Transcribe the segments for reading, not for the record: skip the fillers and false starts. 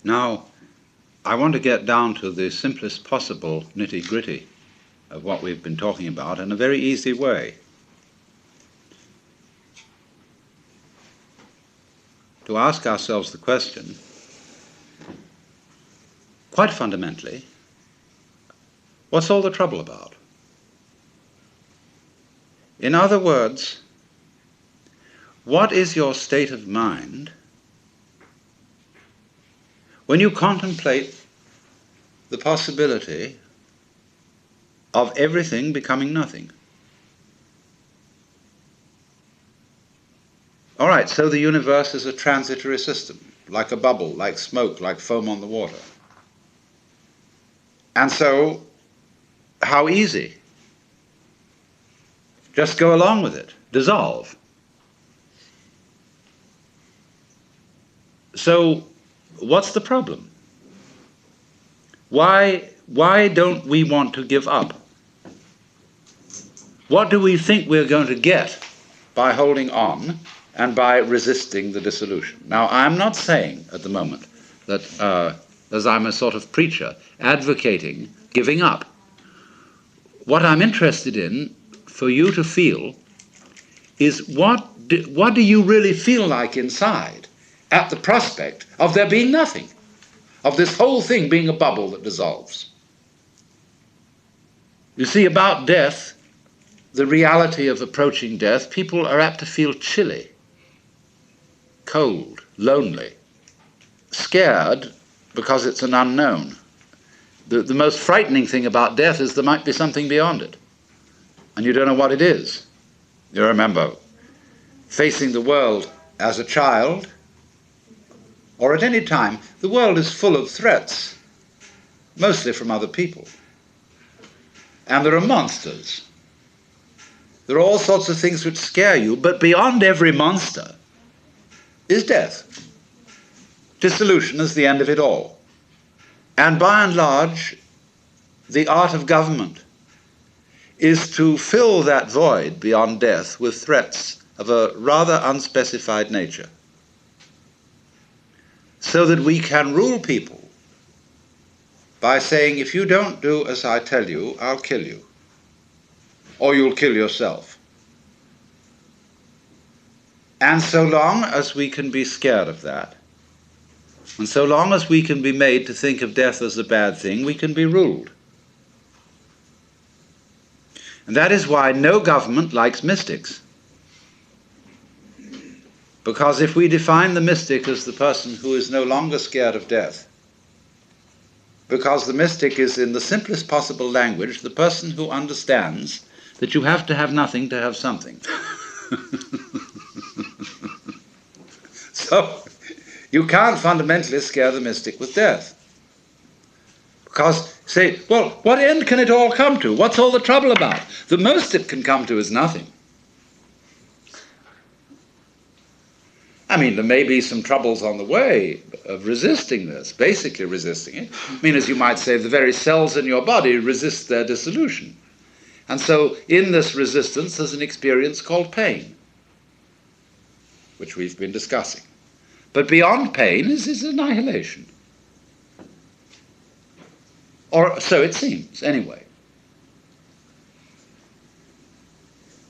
Now, I want to get down to the simplest possible nitty-gritty of what we've been talking about in a very easy way. To ask ourselves the question, quite fundamentally, what's all the trouble about? In other words, what is your state of mind when you contemplate the possibility of everything becoming nothing? All right, so the universe is a transitory system, like a bubble, like smoke, like foam on the water. And so, how easy? Just go along with it, dissolve. So, what's the problem? Why don't we want to give up? What do we think we're going to get by holding on and by resisting the dissolution? Now, I'm not saying at the moment that, as I'm a sort of preacher, advocating giving up. What I'm interested in for you to feel is what do you really feel like inside at the prospect of there being nothing, of this whole thing being a bubble that dissolves? You see, about death, the reality of approaching death, people are apt to feel chilly, cold, lonely, scared because it's an unknown. The most frightening thing about death is there might be something beyond it, and you don't know what it is. You remember facing the world as a child, or at any time, the world is full of threats, mostly from other people. And there are monsters. There are all sorts of things which scare you, but beyond every monster is death. Dissolution is the end of it all. And by and large, the art of government is to fill that void beyond death with threats of a rather unspecified nature, so that we can rule people by saying, if you don't do as I tell you, I'll kill you, or you'll kill yourself. And so long as we can be scared of that, and so long as we can be made to think of death as a bad thing, we can be ruled. And that is why no government likes mystics. Because if we define the mystic as the person who is no longer scared of death, because the mystic is, in the simplest possible language, the person who understands that you have to have nothing to have something. So, you can't fundamentally scare the mystic with death. Because, say, well, what end can it all come to? What's all the trouble about? The most it can come to is nothing. I mean, there may be some troubles on the way of resisting this, basically resisting it. I mean, as you might say, the very cells in your body resist their dissolution. And so, in this resistance, there's an experience called pain, which we've been discussing. But beyond pain is annihilation. Or so it seems, anyway.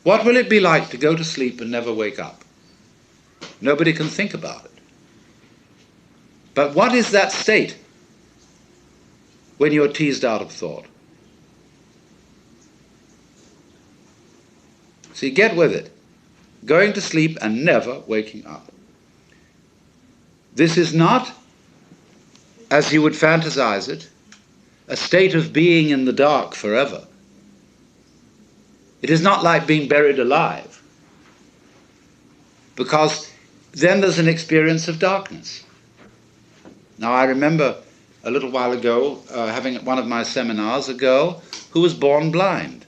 What will it be like to go to sleep and never wake up? Nobody can think about it. But what is that state when you're teased out of thought? See, get with it. Going to sleep and never waking up. This is not, as you would fantasize it, a state of being in the dark forever. It is not like being buried alive, because then there's an experience of darkness. Now, I remember a little while ago having at one of my seminars a girl who was born blind.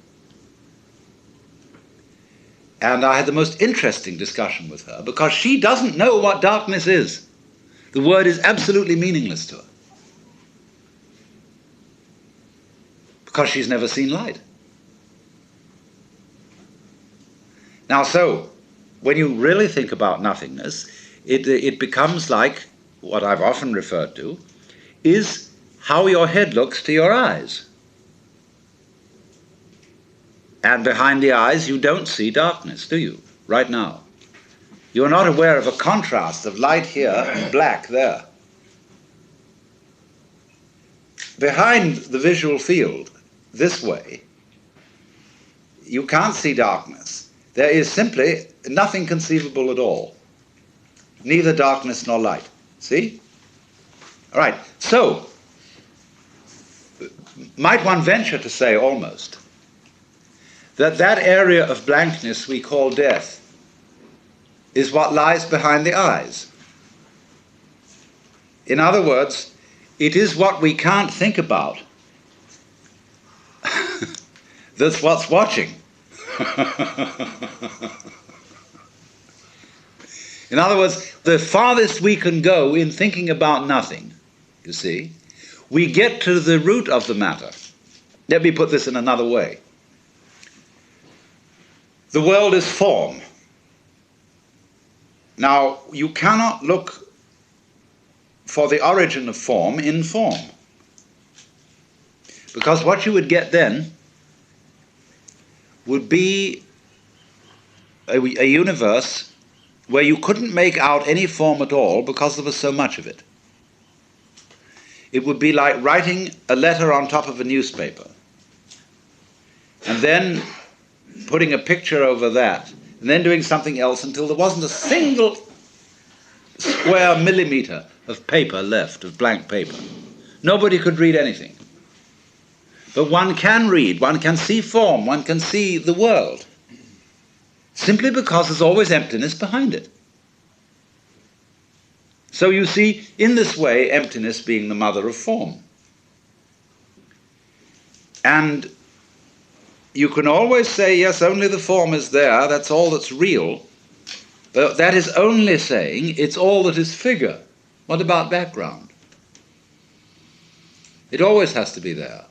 And I had the most interesting discussion with her, because she doesn't know what darkness is. The word is absolutely meaningless to her, because she's never seen light. Now, so, when you really think about nothingness, it becomes like what I've often referred to is how your head looks to your eyes. And behind the eyes, you don't see darkness, do you, right now? You're not aware of a contrast of light here and black there. Behind the visual field, this way, you can't see darkness. There is simply nothing conceivable at all. Neither darkness nor light. See? All right, so, might one venture to say almost that that area of blankness we call death is what lies behind the eyes. In other words, it is what we can't think about that's what's watching. In other words, the farthest we can go in thinking about nothing, you see, we get to the root of the matter. Let me put this in another way. The world is form. Now, you cannot look for the origin of form in form. Because what you would get then would be a universe where you couldn't make out any form at all because there was so much of it. It would be like writing a letter on top of a newspaper and then putting a picture over that and then doing something else until there wasn't a single square millimeter of paper left, of blank paper. Nobody could read anything. But one can read, one can see form, one can see the world, simply because there's always emptiness behind it. So you see, in this way, emptiness being the mother of form. And you can always say, yes, only the form is there, that's all that's real. But that is only saying it's all that is figure. What about background? It always has to be there.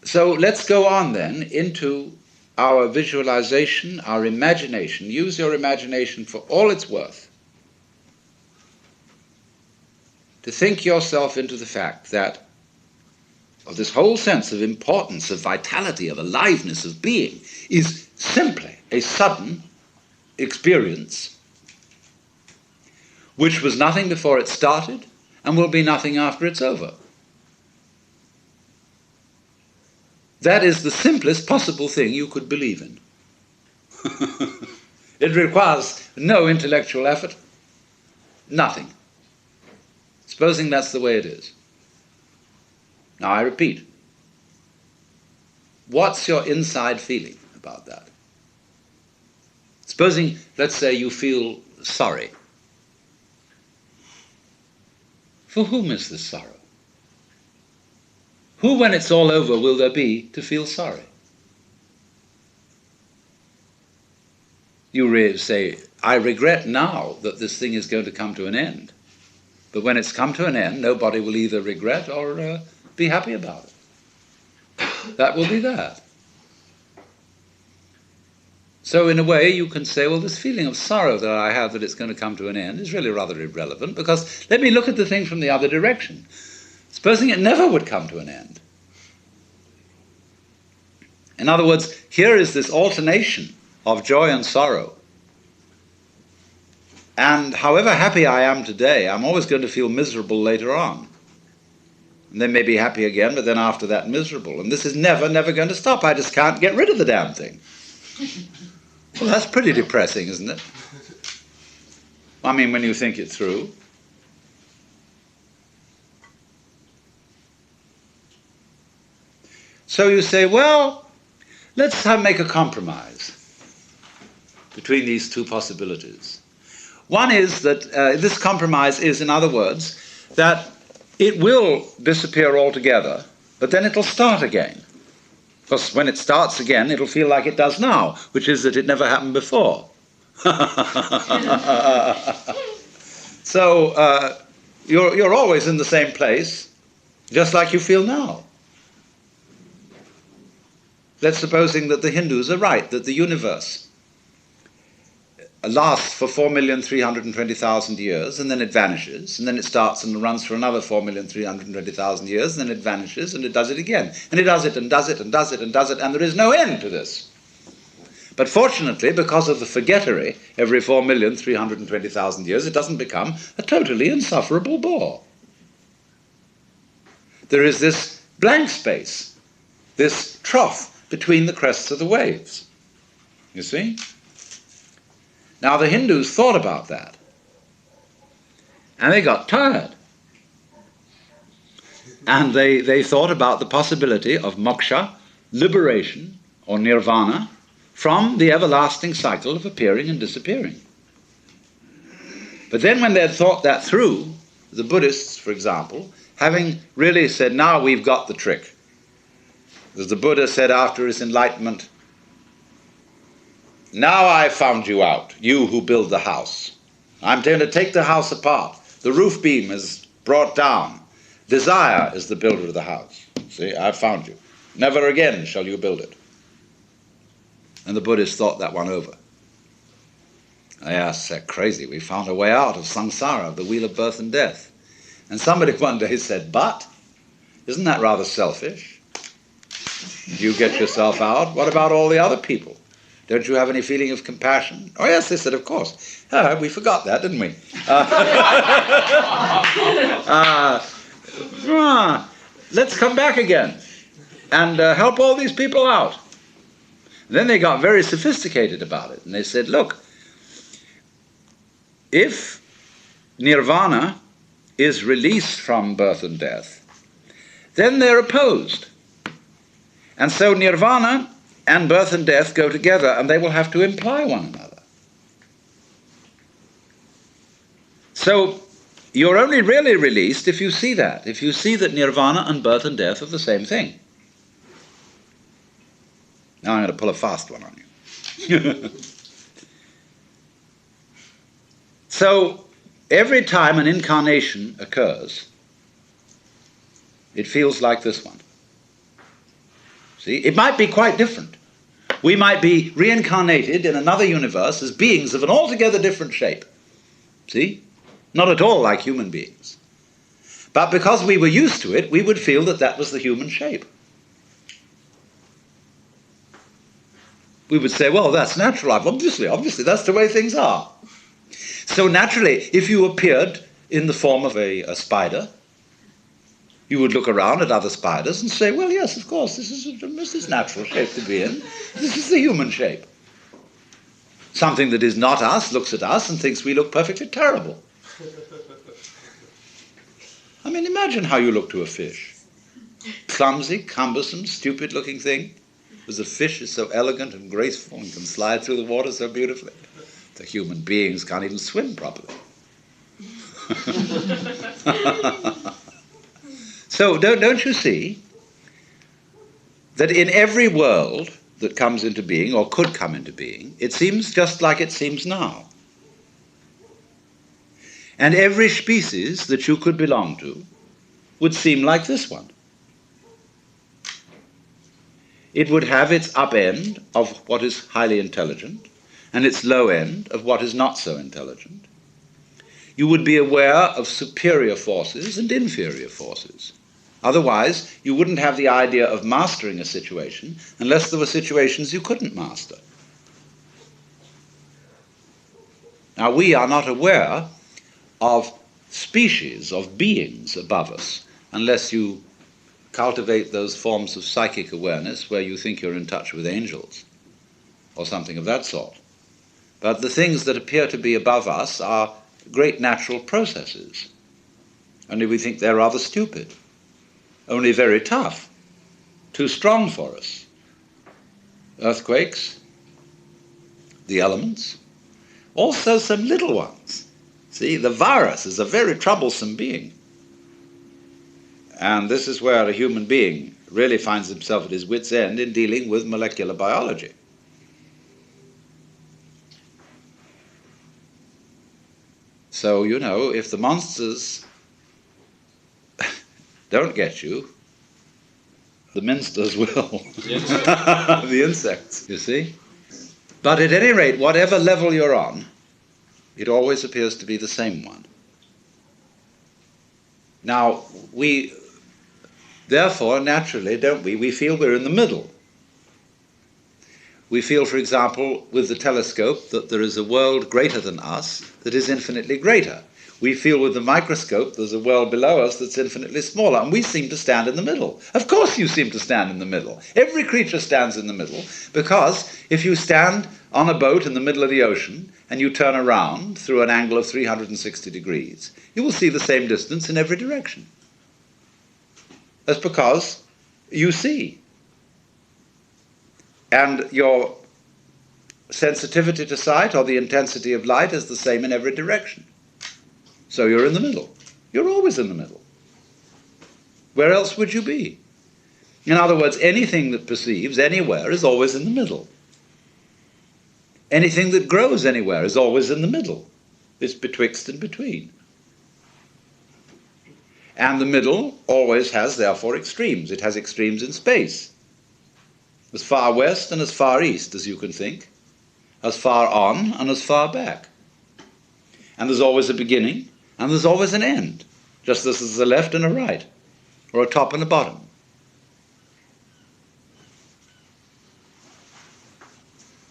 So let's go on then into our visualization, our imagination. Use your imagination for all it's worth to think yourself into the fact that of this whole sense of importance, of vitality, of aliveness, of being, is simply a sudden experience which was nothing before it started and will be nothing after it's over. That is the simplest possible thing you could believe in. It requires no intellectual effort, nothing. Supposing that's the way it is. Now I repeat, what's your inside feeling about that? Supposing, let's say, you feel sorry. For whom is this sorrow? Who, when it's all over, will there be to feel sorry? You say, I regret now that this thing is going to come to an end. But when it's come to an end, nobody will either regret or be happy about it. That will be that. So in a way you can say, well, this feeling of sorrow that I have that it's going to come to an end is really rather irrelevant, because let me look at the thing from the other direction. Supposing it never would come to an end. In other words, here is this alternation of joy and sorrow. And however happy I am today, I'm always going to feel miserable later on. And then maybe happy again, but then after that miserable. And this is never going to stop. I just can't get rid of the damn thing. Well, that's pretty depressing, isn't it? I mean, when you think it through. So you say, well, let's make a compromise between these two possibilities. One is that this compromise is, in other words, that it will disappear altogether, but then it'll start again. Because when it starts again, it'll feel like it does now, which is that it never happened before. So you're always in the same place, just like you feel now. Let's supposing that the Hindus are right, that the universe lasts for 4,320,000 years, and then it vanishes, and then it starts and runs for another 4,320,000 years, and then it vanishes, and it does it again. And it does it, and does it, and does it, and does it, and there is no end to this. But fortunately, because of the forgettery every 4,320,000 years, it doesn't become a totally insufferable bore. There is this blank space, this trough between the crests of the waves. You see? Now the Hindus thought about that, and they got tired. And they thought about the possibility of moksha, liberation, or nirvana, from the everlasting cycle of appearing and disappearing. But then when they had thought that through, the Buddhists, for example, having really said, now we've got the trick. As the Buddha said after his enlightenment, now I've found you out, you who build the house. I'm going to take the house apart. The roof beam is brought down. Desire is the builder of the house. See, I've found you. Never again shall you build it. And the Buddhists thought that one over. They asked, they're crazy. We found a way out of samsara, the wheel of birth and death. And somebody one day said, but, isn't that rather selfish? You get yourself out. What about all the other people? Don't you have any feeling of compassion? Oh yes, they said, of course. We forgot that, didn't we? Let's come back again and help all these people out. And then they got very sophisticated about it, and they said, look, if nirvana is released from birth and death, then they're opposed. And so nirvana and birth and death go together, and they will have to imply one another. So you're only really released if you see that, if you see that nirvana and birth and death are the same thing. Now I'm going to pull a fast one on you. So every time an incarnation occurs, it feels like this one. See, it might be quite different. We might be reincarnated in another universe as beings of an altogether different shape. See? Not at all like human beings. But because we were used to it, we would feel that that was the human shape. We would say, well, that's natural. Obviously, that's the way things are. So naturally, if you appeared in the form of a spider, you would look around at other spiders and say, well, yes, of course, this is natural shape to be in. This is the human shape. Something that is not us looks at us and thinks we look perfectly terrible. I mean, imagine how you look to a fish. Clumsy, cumbersome, stupid-looking thing. Because the fish is so elegant and graceful and can slide through the water so beautifully. The human beings can't even swim properly. So don't you see that in every world that comes into being, or could come into being, it seems just like it seems now. And every species that you could belong to would seem like this one. It would have its up end of what is highly intelligent and its low end of what is not so intelligent. You would be aware of superior forces and inferior forces. Otherwise, you wouldn't have the idea of mastering a situation unless there were situations you couldn't master. Now, we are not aware of species, of beings above us, unless you cultivate those forms of psychic awareness where you think you're in touch with angels or something of that sort. But the things that appear to be above us are great natural processes. Only we think they're rather stupid, only very tough, too strong for us. Earthquakes, the elements, also some little ones. See, the virus is a very troublesome being. And this is where a human being really finds himself at his wit's end in dealing with molecular biology. So, you know, if the monsters don't get you, the minsters will. The insects, you see. But at any rate, whatever level you're on, It always appears to be the same one. Now, we, therefore, naturally, don't we? We feel we're in the middle. We feel, for example, with the telescope, that there is a world greater than us that is infinitely greater. We feel with the microscope there's a world below us that's infinitely smaller, and we seem to stand in the middle. Of course you seem to stand in the middle. Every creature stands in the middle, because if you stand on a boat in the middle of the ocean and you turn around through an angle of 360 degrees, you will see the same distance in every direction. That's because you see. And your sensitivity to sight, or the intensity of light, is the same in every direction. So you're in the middle. You're always in the middle. Where else would you be? In other words, anything that perceives anywhere is always in the middle. Anything that grows anywhere is always in the middle. It's betwixt and between. And the middle always has, therefore, extremes. It has extremes in space. As far west and as far east as you can think, as far on and as far back. And there's always a beginning, and there's always an end, just as there's a left and a right, or a top and a bottom.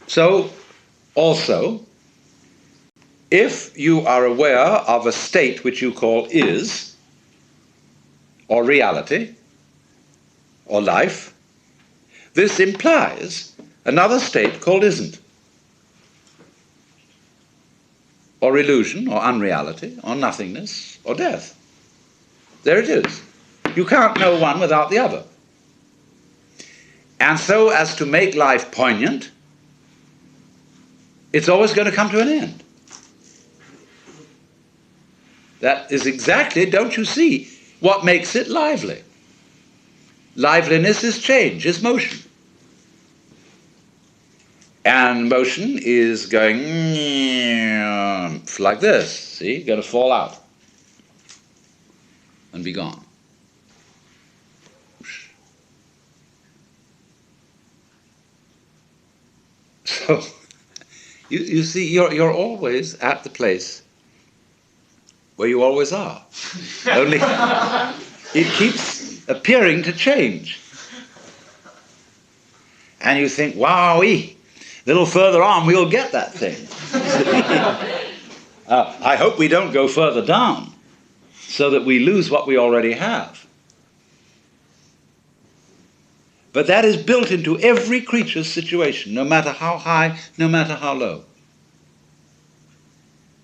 So, also, if you are aware of a state which you call is, or reality, or life, this implies another state called isn't, or illusion, or unreality, or nothingness, or death. There it is. You can't know one without the other. And so as to make life poignant, it's always going to come to an end. That is exactly, don't you see, what makes it lively. Liveliness is change, is motion. And motion is going like this, see, going to fall out and be gone. So, you see, you're always at the place where you always are. Only it keeps appearing to change. And you think, wowee, a little further on we'll get that thing. I hope we don't go further down so that we lose what we already have. But that is built into every creature's situation, no matter how high, no matter how low.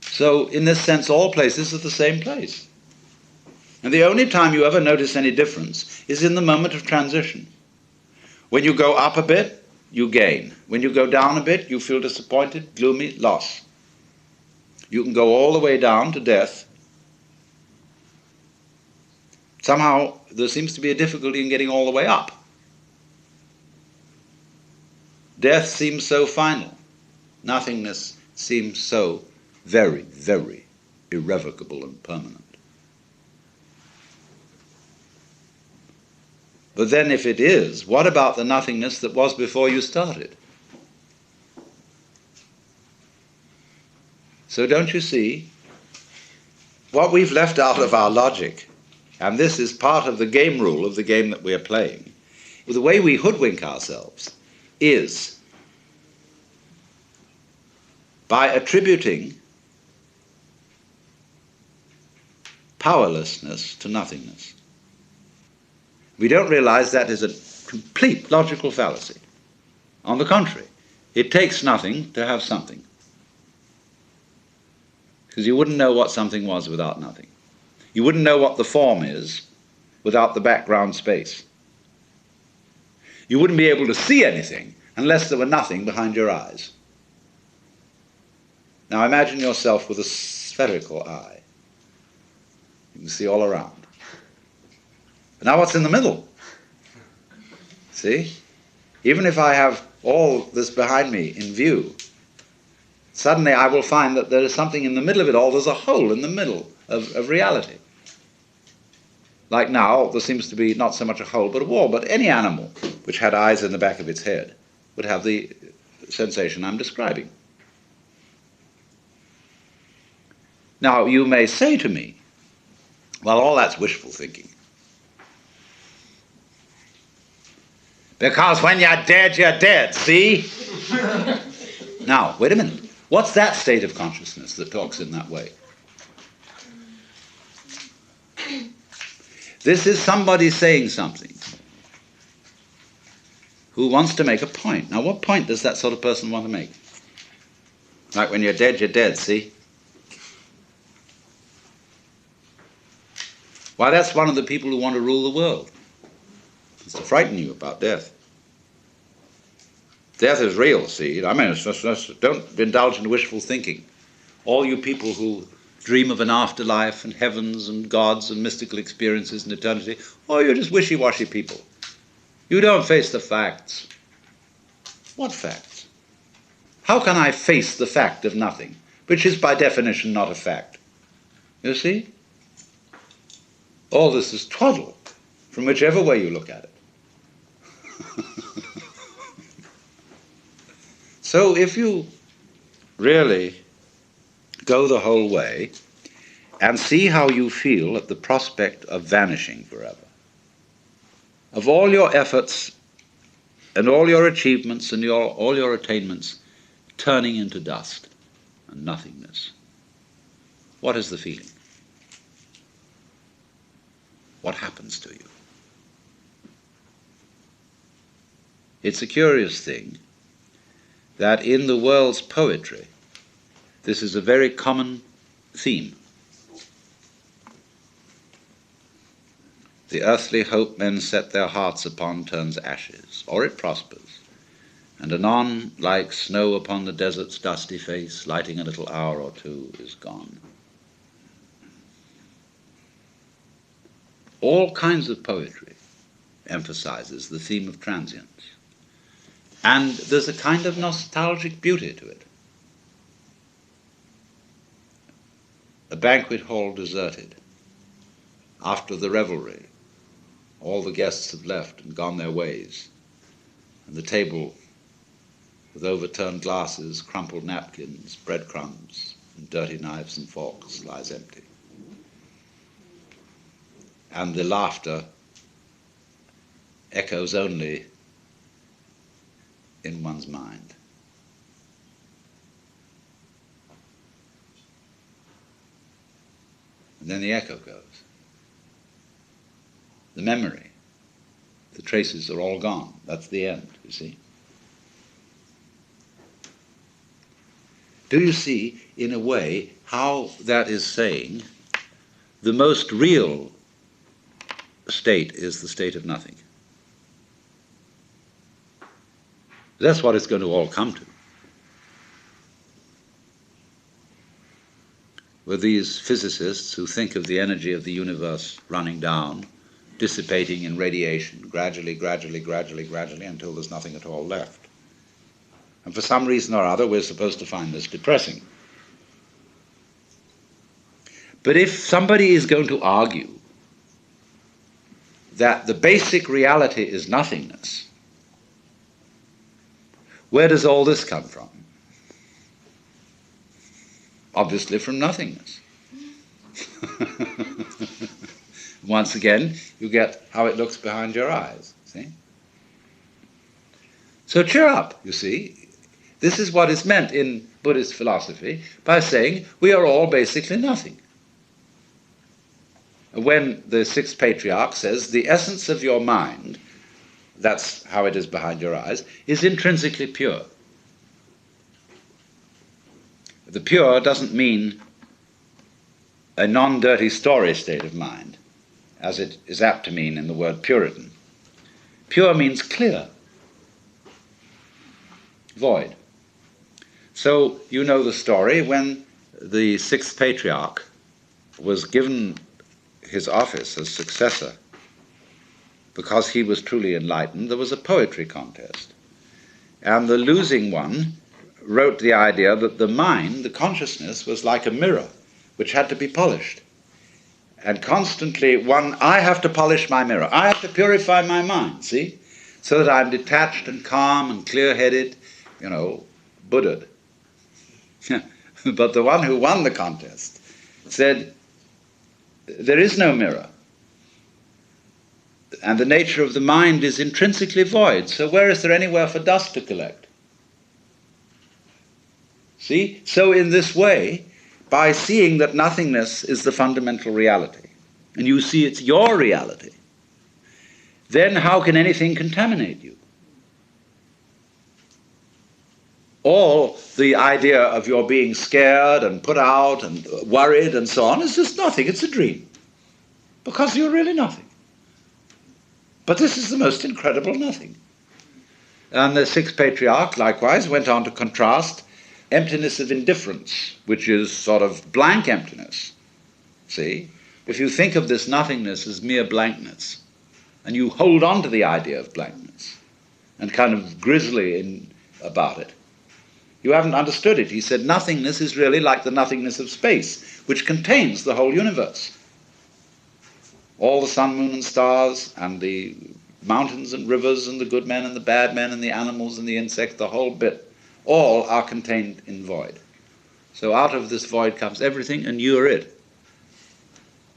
So, in this sense, all places are the same place. And the only time you ever notice any difference is in the moment of transition. When you go up a bit, you gain. When you go down a bit, you feel disappointed, gloomy, loss. You can go all the way down to death. Somehow, there seems to be a difficulty in getting all the way up. Death seems so final. Nothingness seems so very, very irrevocable and permanent. But then if it is, what about the nothingness that was before you started? So don't you see, what we've left out of our logic, and this is part of the game rule of the game that we're playing, the way we hoodwink ourselves is by attributing powerlessness to nothingness. We don't realize that is a complete logical fallacy. On the contrary, it takes nothing to have something. Because you wouldn't know what something was without nothing. You wouldn't know what the form is without the background space. You wouldn't be able to see anything unless there were nothing behind your eyes. Now imagine yourself with a spherical eye. You can see all around. But now what's in the middle? See? Even if I have all this behind me in view, suddenly I will find that there is something in the middle of it all. There's a hole in the middle of reality. Like now, there seems to be not so much a hole but a wall. But any animal which had eyes in the back of its head would have the sensation I'm describing. Now, you may say to me, well, all that's wishful thinking. Because when you're dead, see? Now, wait a minute. What's that state of consciousness that talks in that way? This is somebody saying something who wants to make a point. Now, what point does that sort of person want to make? Like when you're dead, see? Why, that's one of the people who want to rule the world. It's to frighten you about death. Death is real, see? I mean, don't indulge in wishful thinking. All you people who dream of an afterlife and heavens and gods and mystical experiences and eternity, oh, you're just wishy-washy people. You don't face the facts. What facts? How can I face the fact of nothing, which is by definition not a fact? You see? All this is twaddle, from whichever way you look at it. So if you really go the whole way and see how you feel at the prospect of vanishing forever, of all your efforts and all your achievements and all your attainments turning into dust and nothingness, what is the feeling? What happens to you? It's a curious thing that in the world's poetry, this is a very common theme. The earthly hope men set their hearts upon turns ashes, or it prospers, and anon, like snow upon the desert's dusty face, lighting a little hour or two, is gone. All kinds of poetry emphasizes the theme of transience. And there's a kind of nostalgic beauty to it. A banquet hall deserted. After the revelry, all the guests have left and gone their ways, and the table with overturned glasses, crumpled napkins, breadcrumbs, and dirty knives and forks lies empty. And the laughter echoes only in one's mind. And then the echo goes. The memory, the traces are all gone. That's the end, you see. Do you see, in a way, how that is saying the most real state is the state of nothing? That's what it's going to all come to. With these physicists who think of the energy of the universe running down, dissipating in radiation, gradually, until there's nothing at all left. And for some reason or other, we're supposed to find this depressing. But if somebody is going to argue that the basic reality is nothingness, where does all this come from? Obviously from nothingness. Once again, you get how it looks behind your eyes, see? So cheer up, you see. This is what is meant in Buddhist philosophy by saying we are all basically nothing. When the sixth patriarch says the essence of your mind, that's how it is behind your eyes, is intrinsically pure. The pure doesn't mean a non-dirty story state of mind, as it is apt to mean in the word Puritan. Pure means clear, void. So you know the story when the sixth patriarch was given his office as successor. Because he was truly enlightened, there was a poetry contest. And the losing one wrote the idea that the mind, the consciousness, was like a mirror which had to be polished. And constantly I have to polish my mirror. I have to purify my mind, see? So that I'm detached and calm and clear-headed, Buddha'd. But the one who won the contest said, there is no mirror, and the nature of the mind is intrinsically void, so where is there anywhere for dust to collect? See? So in this way, by seeing that nothingness is the fundamental reality, and you see it's your reality, then how can anything contaminate you? All the idea of your being scared and put out and worried and so on is just nothing. It's a dream. Because you're really nothing. But this is the most incredible nothing. And the sixth patriarch, likewise, went on to contrast emptiness of indifference, which is sort of blank emptiness. See? If you think of this nothingness as mere blankness, and you hold on to the idea of blankness, and kind of grisly about it, you haven't understood it. He said nothingness is really like the nothingness of space, which contains the whole universe. All the sun, moon, and stars, and the mountains and rivers, and the good men and the bad men, and the animals and the insects, the whole bit, all are contained in void. So out of this void comes everything, and you are it.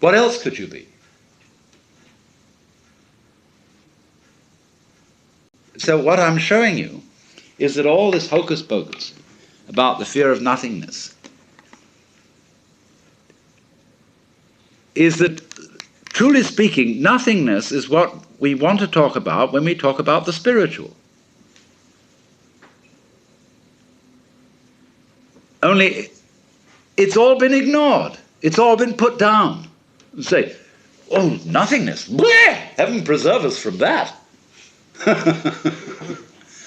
What else could you be? So what I'm showing you is that all this hocus pocus about the fear of nothingness is that, truly speaking, nothingness is what we want to talk about when we talk about the spiritual. Only it's all been ignored. It's all been put down. And say, oh, nothingness. Bleh! Heaven preserve us from that.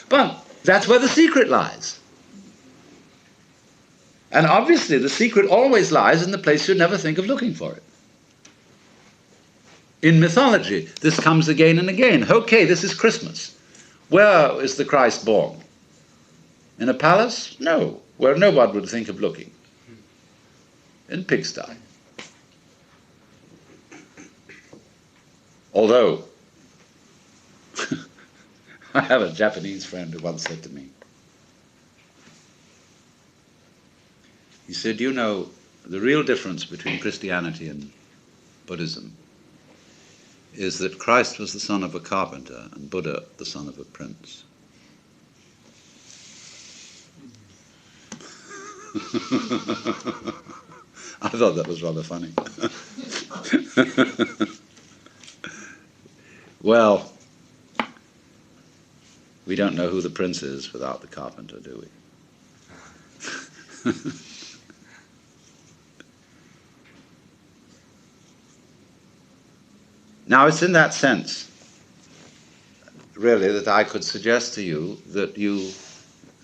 But that's where the secret lies. And obviously the secret always lies in the place you never think of looking for it. In mythology, this comes again and again. Okay, this is Christmas. Where is the Christ born? In a palace? No. Where no one would think of looking. In pigsty. Although, I have a Japanese friend who once said to me, he said, you know, the real difference between Christianity and Buddhism is that Christ was the son of a carpenter and Buddha the son of a prince. I thought that was rather funny. Well, we don't know who the prince is without the carpenter, do we? Now, it's in that sense, really, that I could suggest to you that you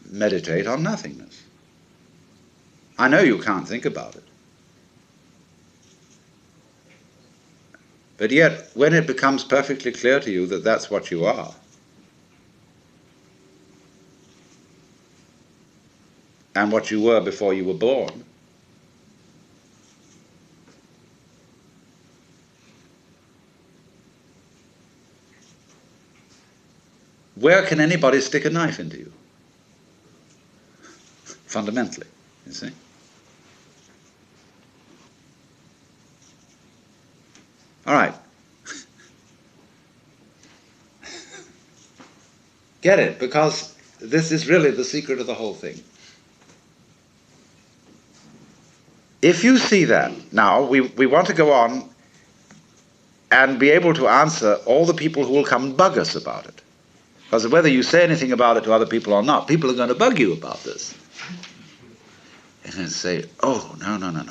meditate on nothingness. I know you can't think about it. But yet, when it becomes perfectly clear to you that that's what you are, and what you were before you were born, where can anybody stick a knife into you? Fundamentally, you see? All right. Get it, because this is really the secret of the whole thing. If you see that, now we want to go on and be able to answer all the people who will come and bug us about it. Because whether you say anything about it to other people or not, people are going to bug you about this. And say, oh, no.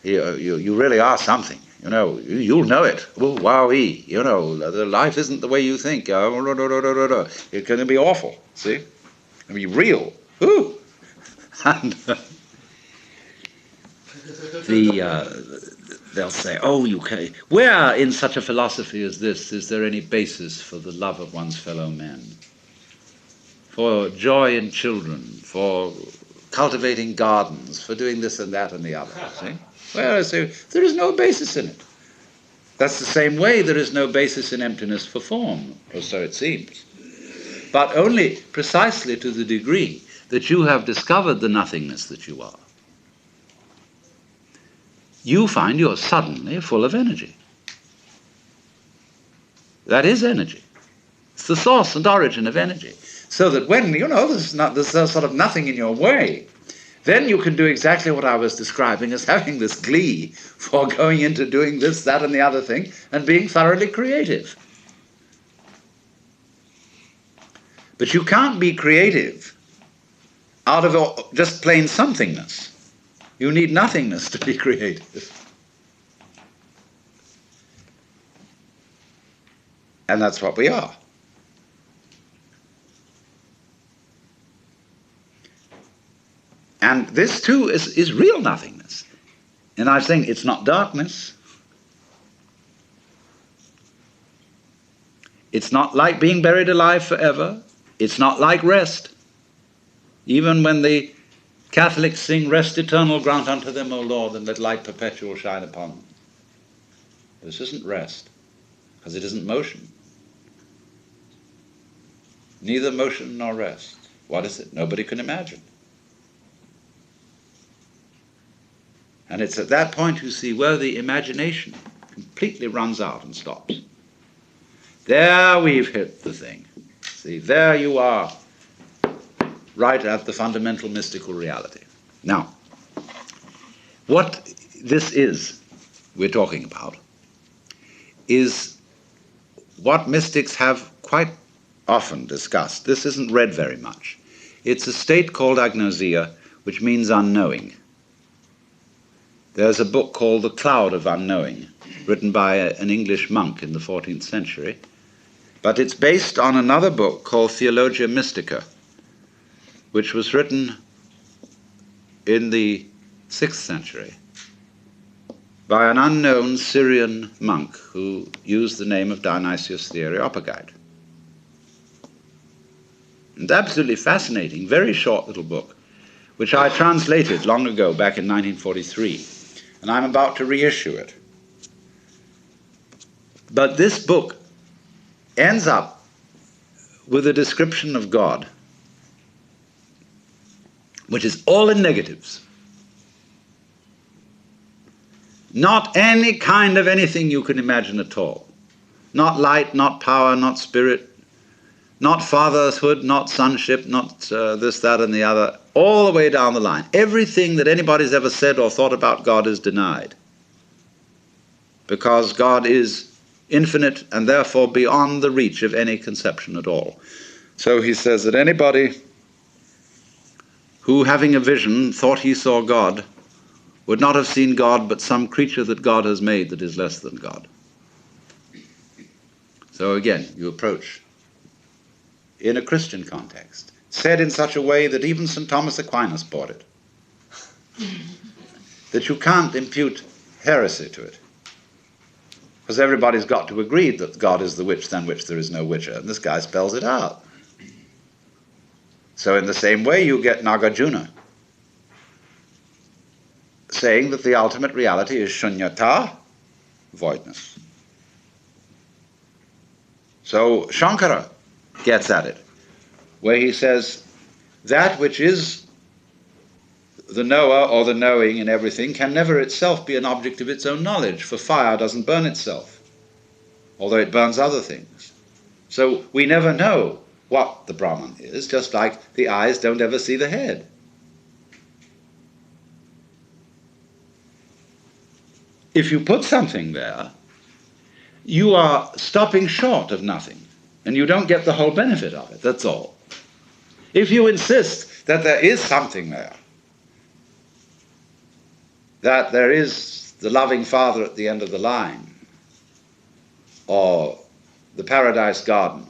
You really are something. You know, you'll know it. Oh, wowee. You know, the life isn't the way you think. It's going to be awful. See? It's going to be real. Ooh. And they'll say, oh, you can. Where in such a philosophy as this is there any basis for the love of one's fellow men? For joy in children, for cultivating gardens, for doing this and that and the other. See? Well, I say, there is no basis in it. That's the same way there is no basis in emptiness for form, or so it seems. But only precisely to the degree that you have discovered the nothingness that you are. you find you're suddenly full of energy. That is energy. It's the source and origin of energy. So that when, there's sort of nothing in your way, then you can do exactly what I was describing as having this glee for going into doing this, that, and the other thing, and being thoroughly creative. But you can't be creative out of just plain somethingness. You need nothingness to be creative. And that's what we are. And this too is real nothingness. And I'm saying it's not darkness. It's not like being buried alive forever. It's not like rest. Even when the Catholics sing, "Rest eternal grant unto them, O Lord, and let light perpetual shine upon them." This isn't rest, because it isn't motion. Neither motion nor rest. What is it? Nobody can imagine. And it's at that point, you see, where the imagination completely runs out and stops. There we've hit the thing. See, there you are, right at the fundamental mystical reality. Now, what this is we're talking about is what mystics have quite often discussed. This isn't read very much. It's a state called agnosia, which means unknowing. There's a book called The Cloud of Unknowing, written by an English monk in the 14th century, but it's based on another book called Theologia Mystica, which was written in the 6th century by an unknown Syrian monk who used the name of Dionysius the Areopagite. And absolutely fascinating, very short little book, which I translated long ago, back in 1943, and I'm about to reissue it. But this book ends up with a description of God, which is all in negatives. Not any kind of anything you can imagine at all. Not light, not power, not spirit, not fatherhood, not sonship, not this, that, and the other, all the way down the line. Everything that anybody's ever said or thought about God is denied, because God is infinite and therefore beyond the reach of any conception at all. So he says that anybody who, having a vision, thought he saw God, would not have seen God but some creature that God has made that is less than God. So again, you approach in a Christian context, said in such a way that even St. Thomas Aquinas bought it, that you can't impute heresy to it, because everybody's got to agree that God is the which than which there is no whicher, and this guy spells it out. So in the same way you get Nagarjuna saying that the ultimate reality is shunyata, voidness. So Shankara gets at it, where he says that which is the knower or the knowing in everything can never itself be an object of its own knowledge, for fire doesn't burn itself, although it burns other things. So we never know what the Brahman is, just like the eyes don't ever see the head. If you put something there, you are stopping short of nothing, and you don't get the whole benefit of it, that's all. If you insist that there is something there, that there is the loving Father at the end of the line, or the paradise garden,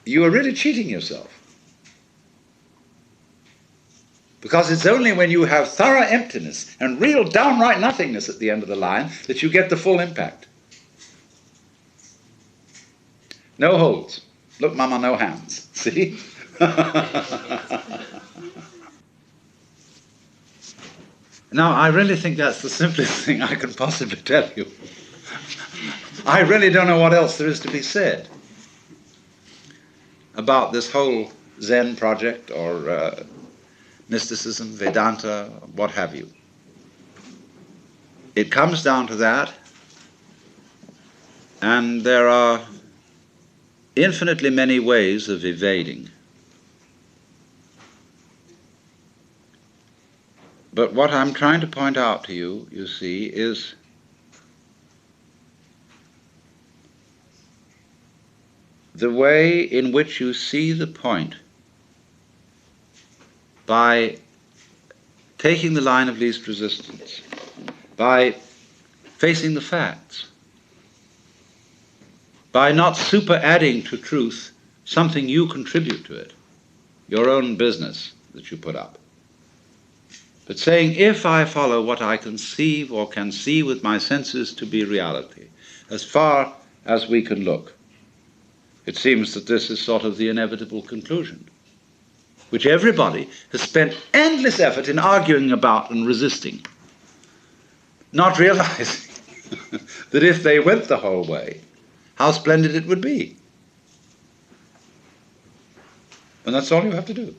you are really cheating yourself. Because it's only when you have thorough emptiness and real downright nothingness at the end of the line that you get the full impact. No holes. Look, Mama, no hands. See? Now, I really think that's the simplest thing I can possibly tell you. I really don't know what else there is to be said about this whole Zen project or mysticism, Vedanta, what have you. it comes down to that, and there are infinitely many ways of evading. But what I'm trying to point out to you, you see, is the way in which you see the point by taking the line of least resistance, by facing the facts, by not super-adding to truth something you contribute to it, your own business that you put up, but saying, if I follow what I conceive or can see with my senses to be reality, as far as we can look, it seems that this is sort of the inevitable conclusion, which everybody has spent endless effort in arguing about and resisting, not realizing that if they went the whole way, how splendid it would be. And that's all you have to do.